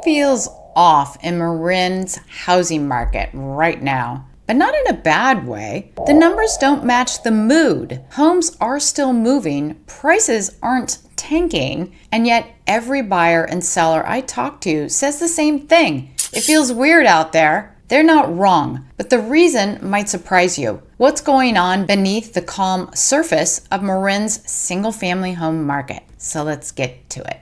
feels off in Marin's housing market right now, but not in a bad way. The numbers don't match the mood. Homes are still moving, prices aren't tanking, and yet every buyer and seller I talk to says the same thing. It feels weird out there. They're not wrong, but the reason might surprise you. What's going on beneath the calm surface of Marin's single-family home market? So let's get to it.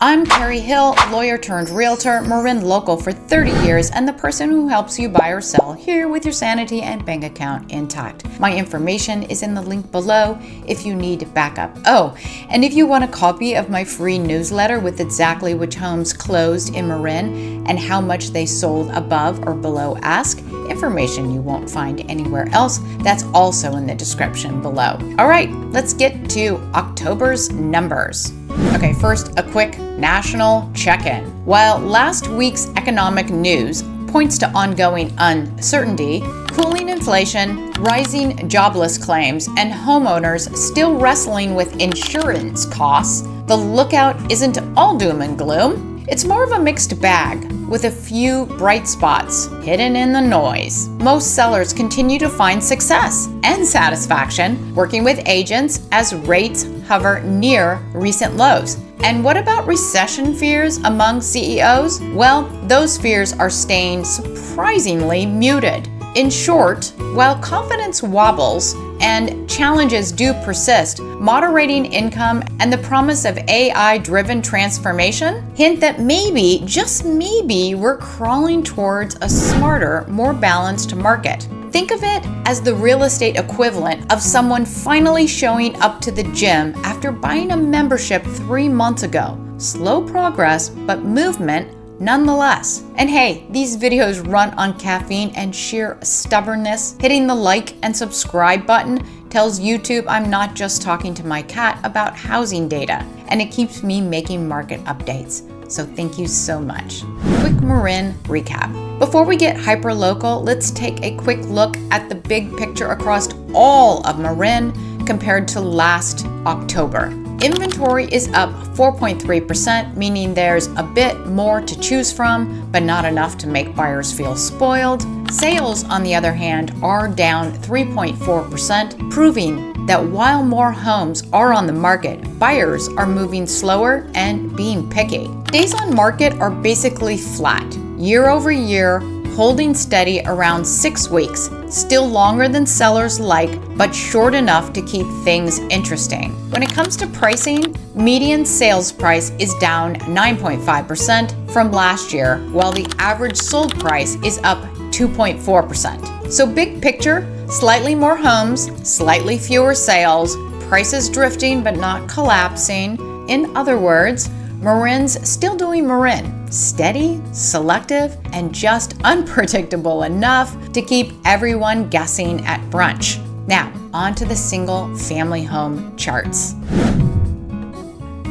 I'm Carrie Hill, lawyer turned realtor, Marin local for 30 years, and the person who helps you buy or sell here with your sanity and bank account intact. My information is in the link below if you need backup. Oh, and if you want a copy of my free newsletter with exactly which homes closed in Marin and how much they sold above or below ask, information you won't find anywhere else, that's also in the description below. All right, let's get to October's numbers. Okay, first, a quick national check-in. While last week's economic news points to ongoing uncertainty, cooling inflation, rising jobless claims, and homeowners still wrestling with insurance costs, the lookout isn't all doom and gloom. It's more of a mixed bag, with a few bright spots hidden in the noise. Most sellers continue to find success and satisfaction working with agents as rates hover near recent lows. And what about recession fears among CEOs? Well, those fears are staying surprisingly muted. In short, while confidence wobbles and challenges do persist, moderating income and the promise of AI-driven transformation hint that maybe, just maybe, we're crawling towards a smarter, more balanced market. Think of it as the real estate equivalent of someone finally showing up to the gym after buying a membership 3 months ago. Slow progress, but movement nonetheless. And hey, these videos run on caffeine and sheer stubbornness. Hitting the like and subscribe button tells YouTube I'm not just talking to my cat about housing data, and it keeps me making market updates. So thank you so much. Quick Marin recap. Before we get hyper-local, let's take a quick look at the big picture across all of Marin compared to last October. Inventory is up 4.3%, meaning there's a bit more to choose from, but not enough to make buyers feel spoiled. Sales, on the other hand, are down 3.4%, proving that while more homes are on the market, buyers are moving slower and being picky. Days on market are basically flat, year over year, holding steady around 6 weeks, still longer than sellers like, but short enough to keep things interesting. When it comes to pricing, median sales price is down 9.5% from last year, while the average sold price is up 2.4%. So big picture, slightly more homes, slightly fewer sales, prices drifting but not collapsing. In other words, Marin's still doing Marin. Steady, selective, and just unpredictable enough to keep everyone guessing at brunch. Now, on to the single family home charts.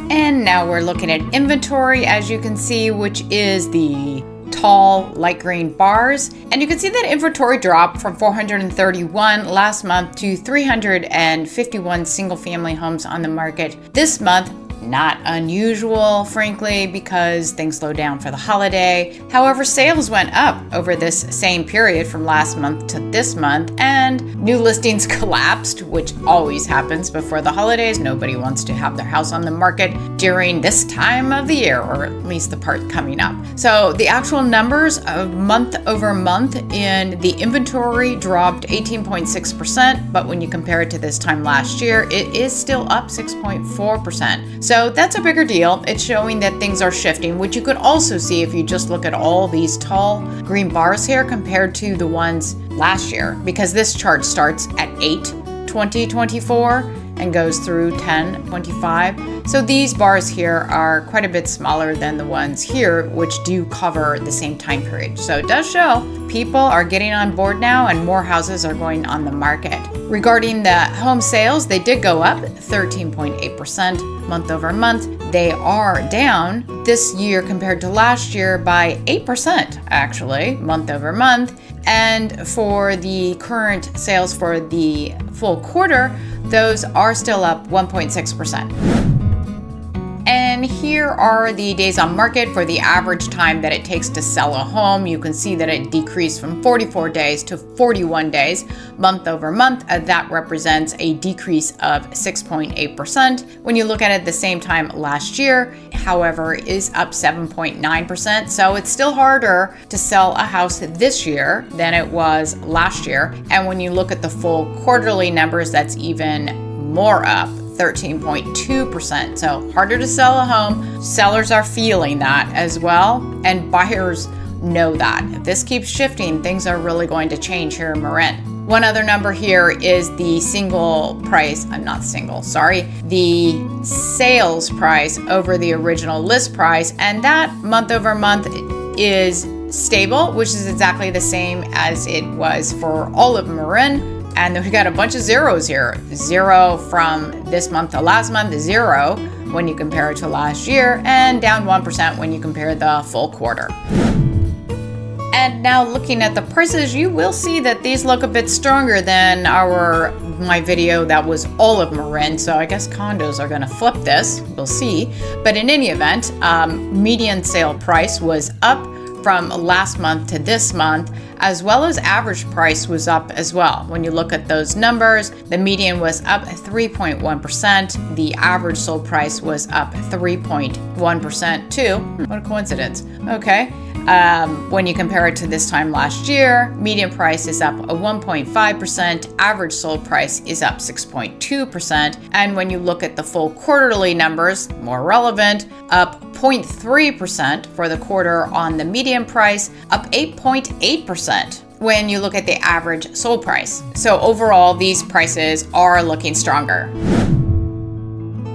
And now we're looking at inventory, as you can see, which is the tall light green bars. And you can see that inventory dropped from 431 last month to 351 single family homes on the market this month. Not unusual, frankly, because things slowed down for the holiday. However, sales went up over this same period from last month to this month, and new listings collapsed, which always happens before the holidays. Nobody wants to have their house on the market during this time of the year, or at least the part coming up. So the actual numbers of month over month in the inventory dropped 18.6%, but when you compare it to this time last year, it is still up 6.4%. So that's a bigger deal. It's showing that things are shifting, which you could also see if you just look at all these tall green bars here compared to the ones last year, because this chart starts at 8/2024 and goes through 10/25. So these bars here are quite a bit smaller than the ones here, which do cover the same time period. So it does show people are getting on board now and more houses are going on the market. Regarding the home sales, they did go up 13.8% month over month. They are down this year compared to last year by 8%, actually, month over month. And for the current sales for the full quarter, those are still up 1.6%. And here are the days on market for the average time that it takes to sell a home. You can see that it decreased from 44 days to 41 days. Month over month, that represents a decrease of 6.8%. When you look at it the same time last year, however, is up 7.9%. So it's still harder to sell a house this year than it was last year. And when you look at the full quarterly numbers, that's even more up. 13.2%. So harder to sell a home. Sellers are feeling that as well, and buyers know that. If this keeps shifting, things are really going to change here in Marin. One other number here is the the sales price over the original list price, and that month over month is stable, which is exactly the same as it was for all of Marin. And then we got a bunch of zeros here. 0 from this month to last month, 0 when you compare it to last year, and down 1% when you compare the full quarter. And now looking at the prices, you will see that these look a bit stronger than my video that was all of Marin. So I guess condos are gonna flip this, we'll see. But in any event, median sale price was up from last month to this month, as well as average price was up as well. When you look at those numbers, the median was up 3.1%. The average sold price was up 3.1% too. What a coincidence. Okay. When you compare it to this time last year, median price is up 1.5%, average sold price is up 6.2%, and when you look at the full quarterly numbers, more relevant, up 0.3% for the quarter on the median price, up 8.8% when you look at the average sold price. So overall, these prices are looking stronger.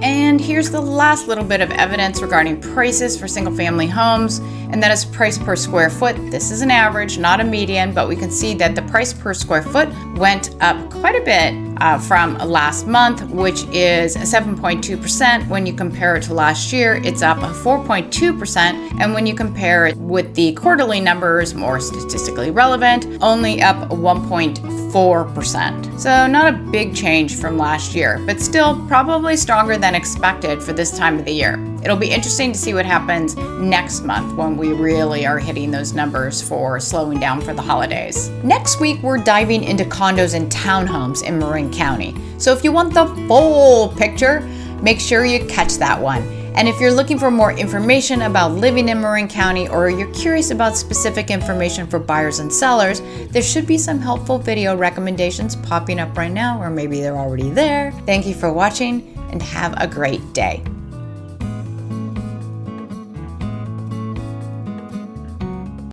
And here's the last little bit of evidence regarding prices for single-family homes, and that is price per square foot. This is an average, not a median, but we can see that the price per square foot went up quite a bit from last month, which is 7.2%. When you compare it to last year, it's up 4.2%. And when you compare it with the quarterly numbers, more statistically relevant, only up 1.4%. So not a big change from last year, but still probably stronger than expected for this time of the year. It'll be interesting to see what happens next month when we really are hitting those numbers for slowing down for the holidays. Next week, we're diving into condos and townhomes in Marin County. So if you want the full picture, make sure you catch that one. And if you're looking for more information about living in Marin County, or you're curious about specific information for buyers and sellers, there should be some helpful video recommendations popping up right now, or maybe they're already there. Thank you for watching and have a great day.